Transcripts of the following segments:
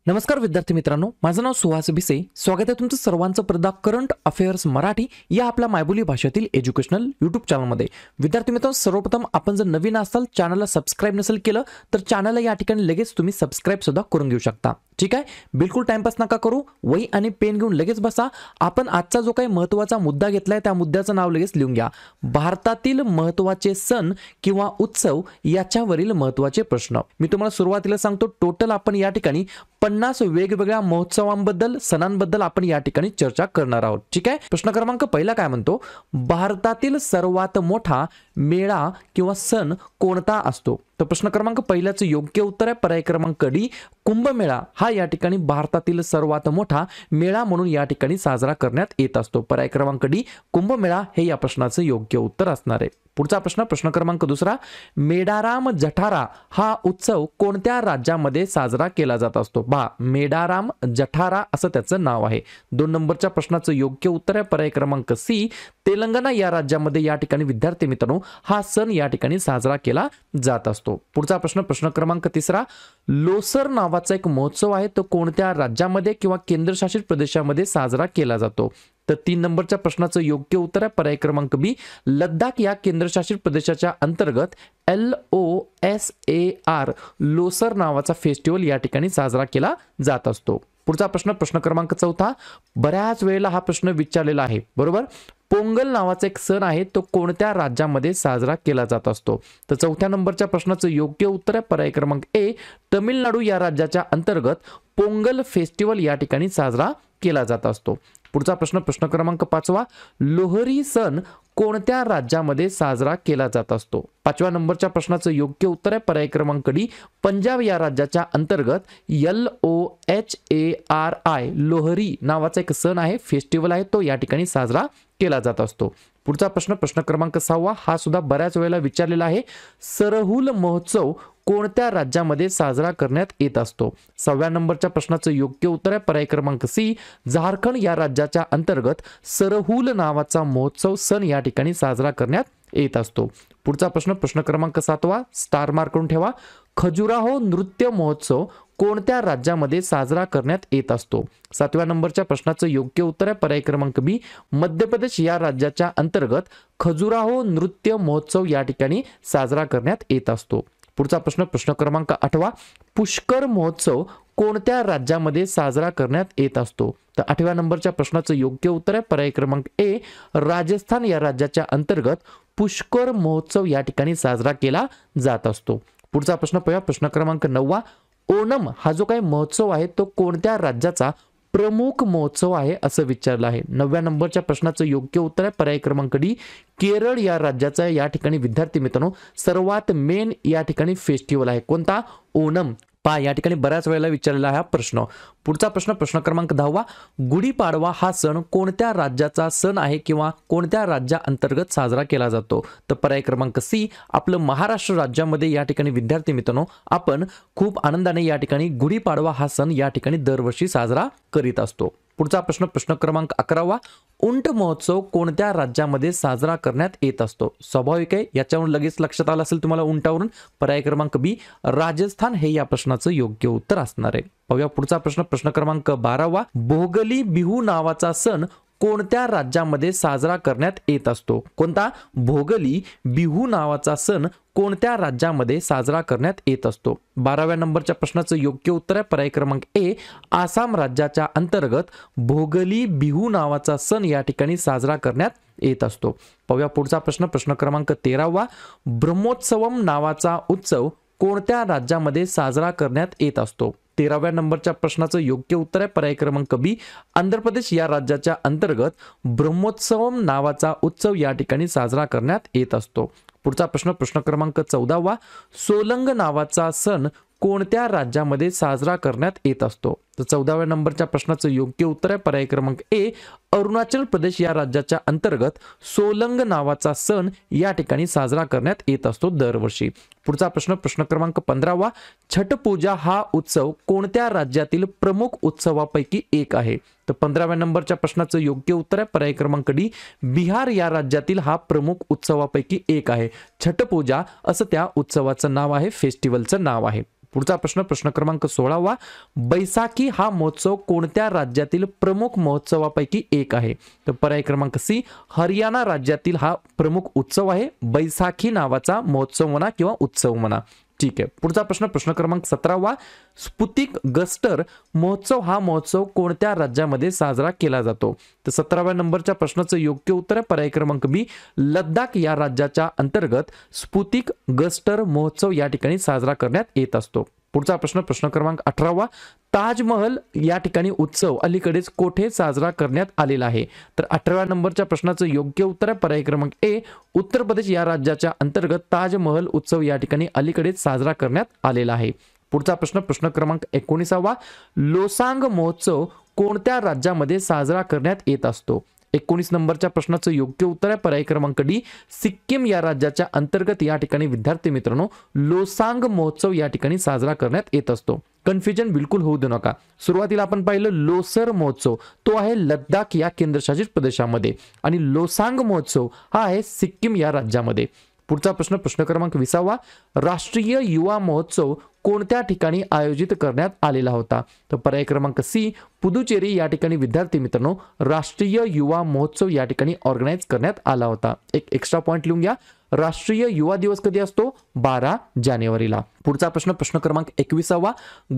नमस्कार विद्यार्थी मित्रांनो, माझं नाव सुहास भिसे. स्वागत आहे तुमचं सर्वांचं प्रदा करंट अफेअर्स मराठी या आपल्या मायबोली भाषेतील एज्युकेशनल यूट्यूब चॅनलमध्ये. विद्यार्थी मित्रांनो, सर्वप्रथम आपण जर नवीन असाल, चॅनलला सबस्क्राईब नसेल केलं तर चॅनलला या ठिकाणी लगेच तुम्ही सबस्क्राईब सुद्धा करून घेऊ शकता. ठीक आहे, बिलकुल टाइमपास नका करू. वही आणि पेन घेऊन लगेच बसा. आपण आजचा जो काही महत्त्वाचा मुद्दा घेतलाय त्या मुद्द्याचं नाव लगेच लिहून घ्या. भारतातील महत्त्वाचे सण किंवा उत्सव याच्यावरील महत्त्वाचे प्रश्न. मी तुम्हाला सुरुवातीला सांगतो, टोटल आपण या ठिकाणी 50 वेगवेगळ्या महोत्सवांबद्दल, सणांबद्दल आपण या ठिकाणी चर्चा करणार आहोत. ठीक आहे, प्रश्न क्रमांक पहिला काय म्हणतो, भारतातील सर्वात मोठा मेळा किंवा सण कोणता असतो? तर प्रश्न क्रमांक पहिल्याचं योग्य उत्तर आहे पर्याय क्रमांक डी, कुंभमेळा. हा या ठिकाणी भारतातील सर्वात मोठा मेळा म्हणून या ठिकाणी साजरा करण्यात येत असतो. पर्याय क्रमांक डी, कुंभमेळा हे या प्रश्नाचं योग्य उत्तर असणार आहे. पुढचा प्रश्न, प्रश्न क्रमांक दुसरा, मेडाराम जठारा हा उत्सव कोणत्या राज्यामध्ये साजरा केला जात असतो? मेडाराम जठारा असं त्याचं नाव आहे. 2 नंबरच्या प्रश्नाचं योग्य उत्तर आहे पर्याय क्रमांक सी, तेलंगणा या राज्यामध्ये या ठिकाणी विद्यार्थी मित्रांनो हा सण या ठिकाणी साजरा केला जात असतो. पुढचा प्रश्न, प्रश्न क्रमांक तिसरा, लोसर नावाचा एक महोत्सव आहे, तो कोणत्या राज्यामध्ये किंवा केंद्रशासित प्रदेशामध्ये साजरा केला जातो? तर 3 नंबरच्या प्रश्नाचं योग्य उत्तर आहे पर्याय क्रमांक बी, लडाख या केंद्रशासित प्रदेशाच्या अंतर्गत LOSAR लोसर नावाचा फेस्टिवल या ठिकाणी साजरा केला जात असतो. पुढचा प्रश्न, प्रश्न क्रमांक चौथा, बऱ्याच वेळेला हा प्रश्न विचारलेला आहे, बरोबर. पोंगल नावाचा एक सण आहे, तो कोणत्या राज्यामध्ये साजरा केला जात असतो? तर 4थ्या नंबरच्या प्रश्नाचं योग्य उत्तर आहे पर्याय क्रमांक ए, तमिळनाडू या राज्याच्या अंतर्गत पोंगल फेस्टिवल या ठिकाणी साजरा केला जात असतो. पुढचा प्रश्न, प्रश्न क्रमांक 5वा, लोहरी सण कोणत्या राज्यामध्ये साजरा केला जात असतो? 5व्या नंबरच्या प्रश्नाचं योग्य उत्तर आहे पर्याय क्रमांक डी, पंजाब या राज्याच्या अंतर्गत LOHARI लोहरी नावाचा एक सण आहे, फेस्टिवल आहे, तो या ठिकाणी साजरा केला जात असतो. पुढचा प्रश्न, प्रश्न क्रमांक 6वा, हा सुद्धा बऱ्याच वेळेला विचारलेला आहे, सरहुल महोत्सव कोणत्या राज्यामध्ये साजरा करण्यात येत असतो? 6व्या नंबरच्या प्रश्नाचं योग्य उत्तर आहे पर्याय क्रमांक सी, झारखंड या राज्याच्या अंतर्गत सरहुल नावाचा महोत्सव सण या ठिकाणी साजरा करण्यात येत असतो. पुढचा प्रश्न, प्रश्न क्रमांक 7वा, स्टार मार्क करून ठेवा, खजुराहो नृत्य महोत्सव कोणत्या राज्यामध्ये साजरा करण्यात येत असतो? 7व्या नंबरच्या प्रश्नाचं योग्य उत्तर आहे पर्याय क्रमांक बी, मध्य प्रदेश या राज्याच्या अंतर्गत खजुराहो नृत्य महोत्सव या ठिकाणी साजरा करण्यात येत असतो. पुढचा प्रश्न, प्रश्न क्रमांक 8वा, पुष्कर महोत्सव कोणत्या राज्यामध्ये साजरा करण्यात येत असतो? तर 8व्या नंबरच्या प्रश्नाचं योग्य उत्तर आहे पर्याय क्रमांक ए, राजस्थान या राज्याच्या अंतर्गत पुष्कर महोत्सव या ठिकाणी साजरा केला जात असतो. पुढचा प्रश्न पाहूया, प्रश्न क्रमांक 9वा, ओणम हा जो काही महोत्सव आहे तो कोणत्या राज्याचा प्रमुख महोत्सव आहे असं विचारलं आहे. 9व्या नंबरच्या प्रश्नाचं योग्य उत्तर आहे पर्याय क्रमांक डी, केरळ या राज्याचा या ठिकाणी विद्यार्थी मित्रांनो सर्वात मेन या ठिकाणी फेस्टिवल आहे. कोणता? ओणम. या ठिकाणी बऱ्याच वेळेला विचारलेला आहे हा प्रश्न. पुढचा प्रश्न, प्रश्न क्रमांक 10वा, गुढीपाडवा हा सण कोणत्या राज्याचा सण आहे किंवा कोणत्या राज्याअंतर्गत साजरा केला जातो? तर पर्याय क्रमांक सी, आपलं महाराष्ट्र राज्यामध्ये या ठिकाणी विद्यार्थी मित्रांनो आपण खूप आनंदाने या ठिकाणी गुढीपाडवा हा सण या ठिकाणी दरवर्षी साजरा करीत असतो. पुढचा प्रश्न, प्रश्न क्रमांक 11वा, उंट महोत्सव कोणत्या राज्यामध्ये साजरा करण्यात येत असतो? स्वाभाविक आहे, याच्यावरून लगेच लक्षात आलं असेल तुम्हाला उंटावरून, पर्याय क्रमांक बी, राजस्थान हे या प्रश्नाचं योग्य उत्तर असणार आहे. पाहूया पुढचा प्रश्न, प्रश्न क्रमांक 12वा, भोगली बिहू नावाचा सण कोणत्या राज्यामध्ये साजरा करण्यात येत असतो? कोणता? भोगली बिहू नावाचा सण कोणत्या राज्यामध्ये साजरा करण्यात येत असतो? 12व्या नंबरच्या प्रश्नाचं योग्य उत्तर आहे पर्याय क्रमांक ए, आसाम राज्याच्या अंतर्गत भोगली बिहू नावाचा सण या ठिकाणी साजरा करण्यात येत असतो. पाहूया पुढचा प्रश्न, प्रश्न क्रमांक 13वा, ब्रह्मोत्सवम नावाचा उत्सव कोणत्या राज्यामध्ये साजरा करण्यात येत असतो? 13व्या नंबरच्या प्रश्नाचं योग्य उत्तर आहे पर्याय क्रमांक बी, आंध्र प्रदेश या राज्याच्या अंतर्गत ब्रह्मोत्सवम नावाचा उत्सव या ठिकाणी साजरा करण्यात येत असतो. पुढचा प्रश्न, प्रश्न क्रमांक 14वा, सोलंग नावाचा सण कोणत्या राज्यामध्ये साजरा करण्यात येत असतो? तर 14व्या नंबरच्या प्रश्नाचं योग्य उत्तर आहे पर्याय क्रमांक ए, अरुणाचल प्रदेश या राज्याच्या अंतर्गत सोलंग नावाचा सण या ठिकाणी साजरा करण्यात येत असतो दरवर्षी. पुढचा प्रश्न, प्रश्न क्रमांक 15वा, छठ पूजा हा उत्सव कोणत्या राज्यातील प्रमुख उत्सवापैकी एक आहे? तर 15व्या नंबरच्या प्रश्नाचं योग्य उत्तर आहे पर्याय क्रमांक डी, बिहार या राज्यातील हा प्रमुख उत्सवापैकी एक आहे. छठ पूजा असं त्या उत्सवाचं नाव आहे, फेस्टिवलचं नाव आहे. पुढचा प्रश्न प्रश्न क्रमांक 16वा, बैसाखी हा महोत्सव कोणत्या राज्यातील प्रमुख महोत्सवापैकी एक आहे? तर पर्याय क्रमांक सी, हरियाणा राज्यातील हा प्रमुख उत्सव आहे बैसाखी नावाचा महोत्सव म्हणा किंवा उत्सव म्हणा. ठीक आहे. पुढचा प्रश्न प्रश्न क्रमांक 17वा, स्पुतिक गस्टर महोत्सव हा महोत्सव कोणत्या राज्यामध्ये साजरा केला जातो? तर 17व्या नंबरच्या प्रश्नाचं योग्य उत्तर आहे पर्याय क्रमांक बी, लद्दाख या राज्याच्या अंतर्गत स्पुतिक गस्टर महोत्सव या ठिकाणी साजरा करण्यात येत असतो. पुढचा प्रश्न प्रश्न क्रमांक 18वा, ताजमहल या ठिकाणी उत्सव अलीकडेच कोठे साजरा करण्यात आलेला आहे? तर 18व्या नंबरच्या प्रश्नाचं योग्य उत्तर आहे पर्याय क्रमांक ए, उत्तर प्रदेश या राज्याच्या अंतर्गत ताजमहल उत्सव या ठिकाणी अलीकडेच साजरा करण्यात आलेला आहे. पुढचा प्रश्न प्रश्न क्रमांक 19वा, लोसांग महोत्सव कोणत्या राज्यामध्ये साजरा करण्यात येत असतो? 19 नंबरच्या प्रश्नाचं योग्य उत्तर आहे पर्याय क्रमांक डी, सिक्कीम या राज्याच्या अंतर्गत या ठिकाणी विद्यार्थी मित्रांनो लोसांग महोत्सव या ठिकाणी साजरा करण्यात येत असतो. कन्फ्युजन बिलकुल होऊ देऊ नका. सुरुवातीला आपण पाहिलं लोसर महोत्सव, तो आहे लद्दाख या केंद्रशासित प्रदेशामध्ये आणि लोसांग महोत्सव हा आहे सिक्कीम या राज्यामध्ये. पुढचा प्रश्न प्रश्न क्रमांक 20वा, राष्ट्रीय युवा महोत्सव कोणत्या ठिकाणी आयोजित करण्यात आलेला होता? तर पर्याय क्रमांक सी, पुदुचेरी या ठिकाणी विद्यार्थी मित्रांनो राष्ट्रीय युवा महोत्सव या ठिकाणी ऑर्गनाइज करण्यात आला होता. एक एक्स्ट्रा पॉइंट लिहून घ्या, राष्ट्रीय युवा दिवस कधी असतो? 12 जानेवारीला. पुढचा प्रश्न प्रश्न क्रमांक 21वा,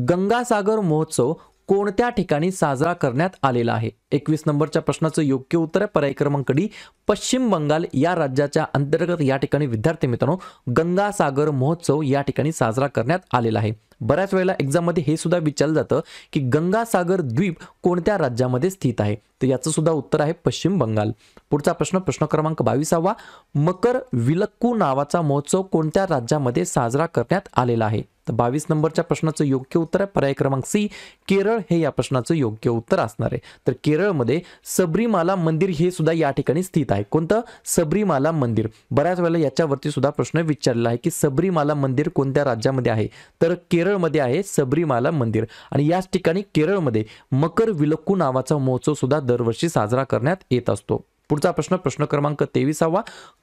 गंगासागर महोत्सव कोणत्या ठिकाणी साजरा करण्यात आलेला आहे? 21 नंबरच्या प्रश्नाचं योग्य उत्तर आहे पर्याय क्रमांक डी, पश्चिम बंगाल या राज्याच्या अंतर्गत या ठिकाणी विद्यार्थी मित्रांनो गंगासागर महोत्सव या ठिकाणी साजरा करण्यात आलेला आहे. बऱ्याच वेळेला एक्झाम मध्ये हे सुद्धा विचारलं जातं की गंगासागर द्वीप कोणत्या राज्यामध्ये स्थित आहे? तर याचं सुद्धा उत्तर आहे पश्चिम बंगाल. पुढचा प्रश्न प्रश्न क्रमांक 22वा, मकर विलक्कू नावाचा महोत्सव कोणत्या राज्यामध्ये साजरा करण्यात आलेला आहे? तर 22 नंबरच्या प्रश्नाचं योग्य उत्तर आहे पर्याय क्रमांक सी, केरळ हे या प्रश्नाचं योग्य उत्तर असणार आहे. तर केरळमध्ये सबरीमाला मंदिर हे सुद्धा या ठिकाणी स्थित आहे. कोणतं? सबरीमाला मंदिर. बऱ्याच वेळेला याच्यावरती सुद्धा प्रश्न विचारलेला आहे की सबरीमाला मंदिर कोणत्या राज्यामध्ये आहे? तर केरळमध्ये आहे सबरीमाला मंदिर आणि याच ठिकाणी केरळमध्ये मकर विलक्कू नावाचा महोत्सव सुद्धा दरवर्षी साजरा करण्यात येत असतो. पुढचा प्रश्न प्रश्न क्रमांक 23वा,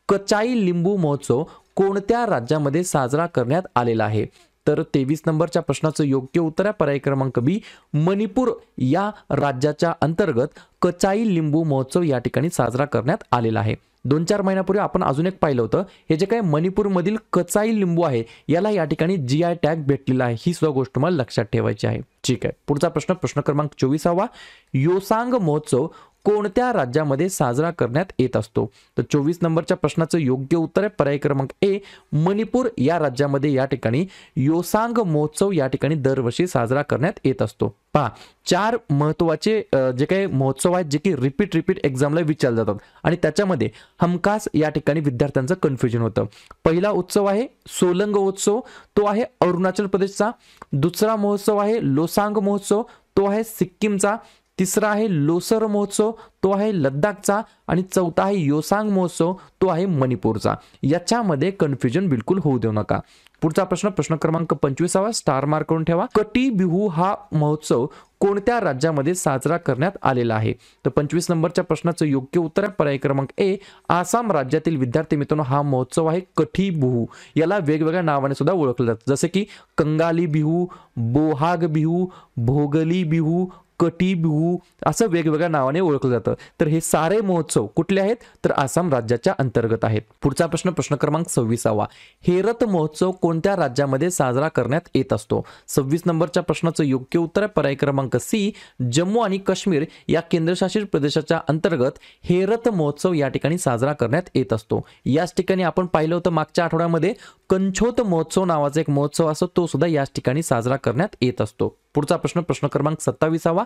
कचाई लिंबू महोत्सव कोणत्या राज्यामध्ये साजरा करण्यात आलेला आहे? तर 23 नंबरच्या प्रश्नाचं योग्य उत्तर आहे पर्याय क्रमांक बी, मणिपूर या राज्याच्या अंतर्गत कचाई लिंबू महोत्सव या ठिकाणी साजरा करण्यात आलेला आहे. 2-4 महिन्यापूर्वी आपण अजून एक पाहिलं होतं, हे जे काही मणिपूरमधील कचाई लिंबू आहे याला या ठिकाणी GI टॅग भेटलेला आहे. ही सुद्धा गोष्ट मला लक्षात ठेवायची आहे. ठीक आहे. पुढचा प्रश्न प्रश्न क्रमांक 24वा, योसांग महोत्सव कोणत्या राज्यामध्ये साजरा करण्यात येत असतो? तर 24 नंबरच्या प्रश्नाचं योग्य उत्तर आहे पर्याय क्रमांक ए, मणिपूर या राज्यामध्ये या ठिकाणी योसांग महोत्सव या ठिकाणी दरवर्षी साजरा करण्यात येत असतो. पहा, 4 महत्त्वाचे जे काही महोत्सव आहेत जे की रिपीट एक्झामला विचारले जातात आणि त्याच्यामध्ये हमखास या ठिकाणी विद्यार्थ्यांचं कन्फ्युजन होतं. पहिला उत्सव आहे सोलंग उत्सव, तो आहे अरुणाचल प्रदेशचा. दुसरा महोत्सव आहे लोसांग महोत्सव, तो आहे सिक्कीमचा. तिसरा आहे लोसर महोत्सव, तो आहे लद्दाखचा आणि चौथा आहे योसांग महोत्सव, तो आहे मणिपूरचा. याच्यामध्ये कन्फ्युजन बिलकुल होऊ देऊ नका. पुढचा प्रश्न प्रश्न क्रमांक 25वा, स्टार मार्क करून ठेवा. कटी बिहू हा महोत्सव कोणत्या राज्यामध्ये साजरा करण्यात आलेला आहे? तर 25 नंबरच्या प्रश्नाचं योग्य उत्तर आहे पर्याय क्रमांक ए, आसाम राज्यातील विद्यार्थी मित्रांनो हा महोत्सव आहे कठी बिहू. याला वेगवेगळ्या नावाने सुद्धा ओळखलं जातं, जसे की कंगाली बिहू, बोहाग बिहू, भोगली बिहू, कटी बिहू असं वेगवेगळ्या नावाने ओळखलं जातं. तर हे सारे महोत्सव कुठले आहेत? तर आसाम राज्याच्या अंतर्गत आहेत. पुढचा प्रश्न प्रश्न क्रमांक 26वा, हेरत महोत्सव कोणत्या राज्यामध्ये साजरा करण्यात येत असतो? 26 नंबरच्या प्रश्नाचं योग्य उत्तर आहे पर्याय क्रमांक सी, जम्मू आणि काश्मीर या केंद्रशासित प्रदेशाच्या अंतर्गत हेरत महोत्सव या ठिकाणी साजरा करण्यात येत असतो. याच ठिकाणी आपण पाहिलं होतं मागच्या आठवड्यामध्ये कंछोत महोत्सव नावाचा एक महोत्सव असतो, तो सुद्धा याच ठिकाणी साजरा करण्यात येत असतो. पुढचा प्रश्न प्रश्न क्रमांक 27वा,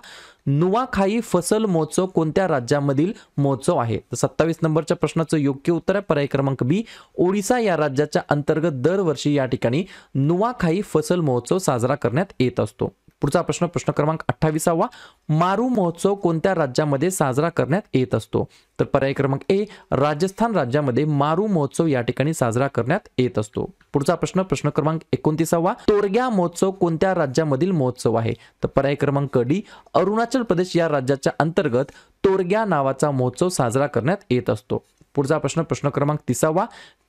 नुआखाई फसल महोत्सव कोणत्या राज्यामधील महोत्सव आहे? तर 27 नंबरच्या प्रश्नाचं योग्य उत्तर आहे पर्याय क्रमांक बी, ओडिशा या राज्याच्या अंतर्गत दरवर्षी या ठिकाणी नुआखाई फसल महोत्सव साजरा करण्यात येत असतो. पुढचा प्रश्न प्रश्न क्रमांक 28वा, मारू महोत्सव कोणत्या राज्यामध्ये साजरा करण्यात येत असतो? तर पर्याय क्रमांक ए, राजस्थान राज्यामध्ये मारू महोत्सव या ठिकाणी साजरा करण्यात येत असतो. पुढचा प्रश्न प्रश्न क्रमांक 29वा, तोरग्या महोत्सव कोणत्या राज्यामधील महोत्सव आहे? तर पर्याय क्रमांक डी, अरुणाचल प्रदेश या राज्याच्या अंतर्गत तोरग्या नावाचा महोत्सव साजरा करण्यात येत असतो. पुढचा प्रश्न प्रश्न क्रमांक 30वा,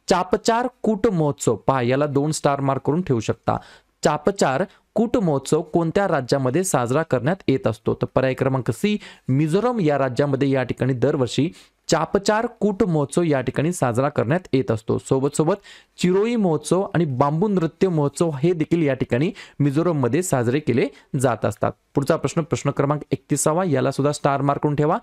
चापचार कूट महोत्सव. पहा, याला 2 स्टार मार्क करून ठेवू शकता. चापचार कूट महोत्सव कोणत्या राज्यामध्ये साजरा करण्यात येत असतो? तर पर्याय क्रमांक सी मिझोरम या राज्यामध्ये या ठिकाणी दरवर्षी चापचार कूट महोत्सव या ठिकाणी साजरा करण्यात येत असतो. सोबत सोबत चिरोई महोत्सव आणि बांबू नृत्य महोत्सव हे देखील या ठिकाणी मिझोरम मध्ये साजरे केले जात असतात. पुढचा प्रश्न प्रश्न क्रमांक 31 याला सुद्धा स्टार मार्क करून ठेवा.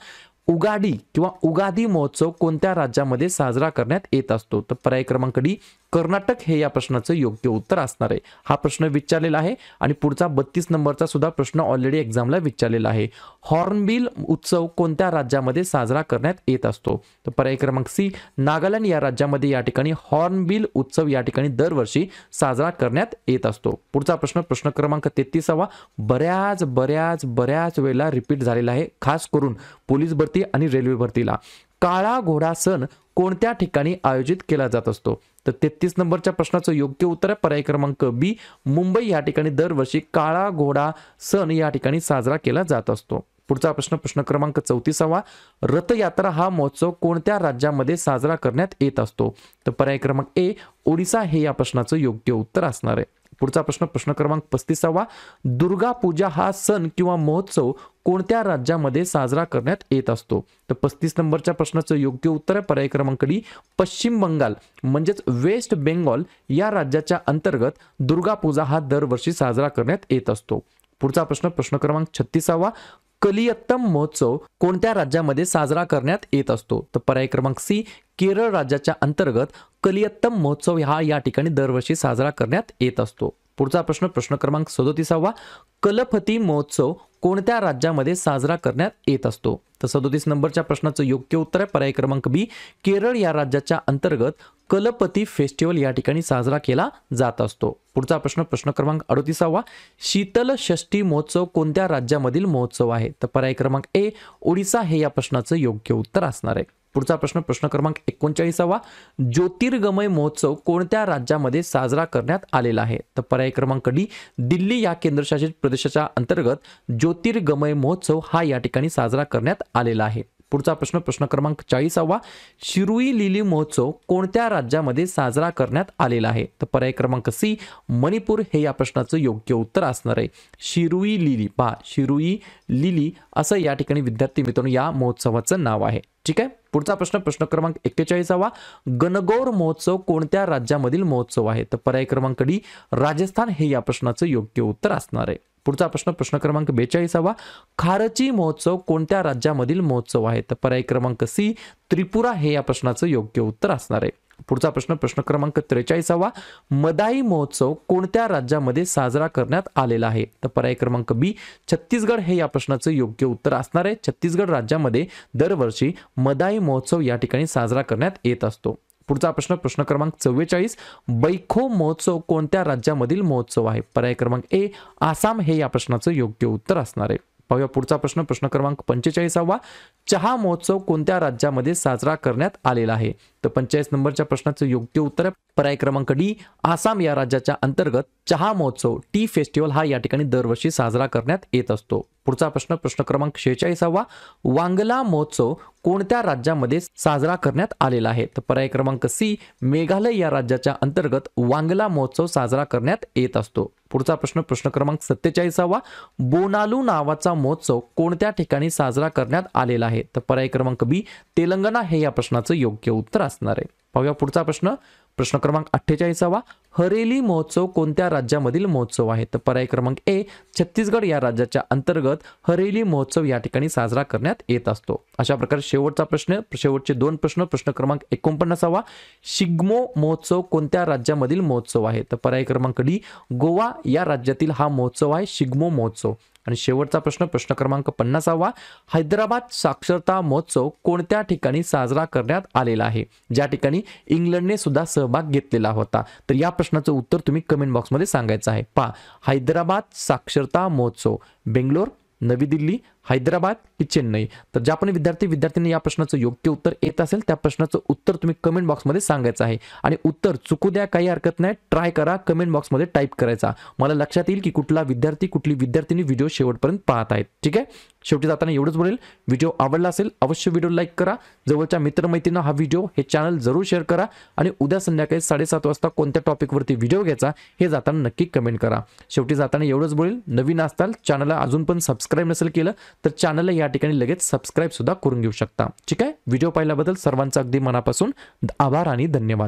उगाडी किंवा उगादी महोत्सव कोणत्या राज्यामध्ये साजरा करण्यात येत असतो? तर पर्याय क्रमांक डी कर्नाटक हे या प्रश्नाचं योग्य उत्तर असणार आहे. हा प्रश्न विचारलेला आहे आणि पुढचा 32 नंबरचा सुद्धा प्रश्न ऑलरेडी एक्झामला विचारलेला आहे. हॉर्नबिल उत्सव कोणत्या राज्यामध्ये साजरा करण्यात येत असतो? तर पर्याय क्रमांक सी नागालँड या राज्यामध्ये या ठिकाणी हॉर्नबिल उत्सव या ठिकाणी दरवर्षी साजरा करण्यात येत असतो. पुढचा प्रश्न प्रश्न क्रमांक 33 बऱ्याच वेळेला रिपीट झालेला आहे, खास करून पोलीस भरती आणि रेल्वे भरतीला. काळा घोडा सण कोणत्या ठिकाणी आयोजित केला जात असतो? तर 33 नंबरच्या प्रश्नाचं योग्य उत्तर आहे पर्याय क्रमांक बी मुंबई या ठिकाणी दरवर्षी काळा घोडा सण या ठिकाणी साजरा केला जात असतो. पुढचा प्रश्न प्रश्न क्रमांक 34 रथयात्रा हा महोत्सव कोणत्या राज्यामध्ये साजरा करण्यात येत असतो? तर पर्याय क्रमांक ए ओडिसा हे या प्रश्नाचं योग्य उत्तर असणार आहे. पुढचा प्रश्न प्रश्न क्रमांक 35 दुर्गा पूजा हा सण किंवा महोत्सव कोणत्या राज्यामध्ये साजरा करण्यात येत असतो? तर 35 नंबरच्या प्रश्नाचं योग्य उत्तर आहे पर्याय क्रमांक डी पश्चिम बंगाल म्हणजेच वेस्ट बेंगॉल या राज्याच्या अंतर्गत दुर्गा पूजा हा दरवर्षी साजरा करण्यात येत असतो. पुढचा प्रश्न प्रश्न क्रमांक 36 कलियत्तम महोत्सव कोणत्या राज्यामध्ये साजरा करण्यात येत असतो? तर पर्याय क्रमांक सी केरळ राज्याच्या अंतर्गत कलियत्तम महोत्सव हा या ठिकाणी दरवर्षी साजरा करण्यात येत असतो. पुढचा प्रश्न प्रश्न क्रमांक 37 कलफती महोत्सव कोणत्या राज्यामध्ये साजरा करण्यात येत असतो? तर 37 नंबरच्या प्रश्नाचं योग्य उत्तर आहे पर्याय क्रमांक बी केरळ या राज्याच्या अंतर्गत कलपती फेस्टिवल या ठिकाणी साजरा केला जात असतो. पुढचा प्रश्न प्रश्न क्रमांक 38 शीतल षष्ठी महोत्सव कोणत्या राज्यामधील महोत्सव आहे? तर पर्याय क्रमांक ए ओडिसा हे या प्रश्नाचं योग्य उत्तर असणार आहे. पुढचा प्रश्न प्रश्न क्रमांक 39 ज्योतिर्गमय महोत्सव कोणत्या राज्यामध्ये साजरा करण्यात आलेला आहे? तर पर्याय क्रमांक डी दिल्ली या केंद्रशासित प्रदेशाच्या अंतर्गत ज्योतिर्गमय महोत्सव हा या ठिकाणी साजरा करण्यात आलेला आहे. पुढचा प्रश्न प्रश्न क्रमांक 40 शिरुई लिली महोत्सव कोणत्या राज्यामध्ये साजरा करण्यात आलेला आहे? तर पर्याय क्रमांक सी मणिपूर हे या प्रश्नाचं योग्य उत्तर असणार आहे. शिरुई लिली शिरुई लिली असं या ठिकाणी विद्यार्थी मित्रांनो या महोत्सवाचं नाव आहे. ठीक आहे. पुढचा प्रश्न प्रश्न क्रमांक 41 गणगौर महोत्सव कोणत्या राज्यामधील महोत्सव आहे? तर पर्याय क्रमांक डी राजस्थान हे या प्रश्नाचं योग्य उत्तर असणार आहे. पुढचा प्रश्न प्रश्न क्रमांक 42 खारची महोत्सव कोणत्या राज्यामधील महोत्सव आहे? तर पर्याय क्रमांक सी त्रिपुरा हे या प्रश्नाचं योग्य उत्तर असणार आहे. पुढचा प्रश्न प्रश्न क्रमांक 43 मदाई महोत्सव कोणत्या राज्यामध्ये साजरा करण्यात आलेला आहे? तर पर्याय क्रमांक बी छत्तीसगड हे या प्रश्नाचं योग्य उत्तर असणार आहे. छत्तीसगड राज्यामध्ये दरवर्षी मदाई महोत्सव या ठिकाणी साजरा करण्यात येत असतो. पुढचा प्रश्न प्रश्न क्रमांक 44 बैखो महोत्सव कोणत्या राज्यामधील महोत्सव आहे? पर्याय क्रमांक ए आसाम हे या प्रश्नाचं योग्य उत्तर असणार आहे. पाहूया पुढचा प्रश्न प्रश्न क्रमांक 45 चहा महोत्सव कोणत्या राज्यामध्ये साजरा करण्यात आलेला आहे? तर 45 नंबरच्या प्रश्नाचं योग्य उत्तर आहे पर्याय क्रमांक डी आसाम या राज्याच्या अंतर्गत चहा महोत्सव टी फेस्टिवल हा या ठिकाणी दरवर्षी साजरा करण्यात येत असतो. पुढचा प्रश्न प्रश्न क्रमांक 46 वांगला महोत्सव कोणत्या राज्यामध्ये साजरा करण्यात आलेला आहे? तर पर्याय क्रमांक सी मेघालय या राज्याच्या अंतर्गत वांगला महोत्सव साजरा करण्यात येत असतो. पुढचा प्रश्न प्रश्न क्रमांक 47 बोनालू नावाचा महोत्सव कोणत्या ठिकाणी साजरा करण्यात आलेला आहे? तर पर्याय क्रमांक बी तेलंगणा हे या प्रश्नाचं योग्य उत्तर असणार आहे. पाहूया पुढचा प्रश्न प्रश्न क्रमांक 48 हरेली महोत्सव कोणत्या राज्यामधील महोत्सव आहे? तर पर्याय क्रमांक ए छत्तीसगड या राज्याच्या अंतर्गत हरेली महोत्सव या ठिकाणी साजरा करण्यात येत असतो. अशा प्रकारे शेवटचा प्रश्न शेवटचे 2 प्रश्न प्रश्न क्रमांक 49 शिग्मो महोत्सव कोणत्या राज्यामधील महोत्सव आहे? तर पर्याय क्रमांक डी गोवा या राज्यातील हा महोत्सव आहे शिग्मो महोत्सव. आणि शेवटचा प्रश्न प्रश्न क्रमांक 50 हैदराबाद साक्षरता महोत्सव कोणत्या ठिकाणी साजरा करण्यात आलेला आहे? ज्या ठिकाणी इंग्लंडने सुद्धा सहभाग घेतलेला होता. तर या प्रश्नाचं उत्तर तुम्ही कमेंट बॉक्समध्ये सांगायचं आहे. हैदराबाद साक्षरता महोत्सव बेंगलोर, नवी दिल्ली, हैदराबाद की चेन्नई? तर ज्या पण विद्यार्थ्यांनी या प्रश्नाचं योग्य उत्तर येत असेल त्या प्रश्नाचं उत्तर तुम्ही कमेंट बॉक्समध्ये सांगायचं आहे आणि उत्तर चुकू द्या, काही हरकत नाही, ट्राय करा, कमेंट बॉक्समध्ये टाईप करायचा. मला लक्षात येईल की कुठला विद्यार्थी कुठली विद्यार्थिनी व्हिडिओ शेवटपर्यंत पाहत आहेत. ठीक आहे. शेवटी जाताना एवढंच बोलेल, व्हिडिओ आवडला असेल अवश्य व्हिडिओ लाईक करा, जवळच्या मित्रमैत्रिणींना हा व्हिडिओ हे चॅनल जरूर शेअर करा आणि उद्या संध्याकाळी 7:30 वाजता कोणत्या टॉपिकवरती व्हिडिओ घ्यायचा हे जाताना नक्की कमेंट करा. शेवटी जाताना एवढंच बोलेल, नवीन असताल चॅनलला अजून पण सबस्क्राईब नसेल केलं तर चॅनलला या ठिकाणी लगेच सबस्क्राईब सुद्धा करून घेऊ शकता. ठीक आहे. व्हिडिओ पाहिल्याबद्दल सर्वांचा अगदी मनापासून आभार आणि धन्यवाद.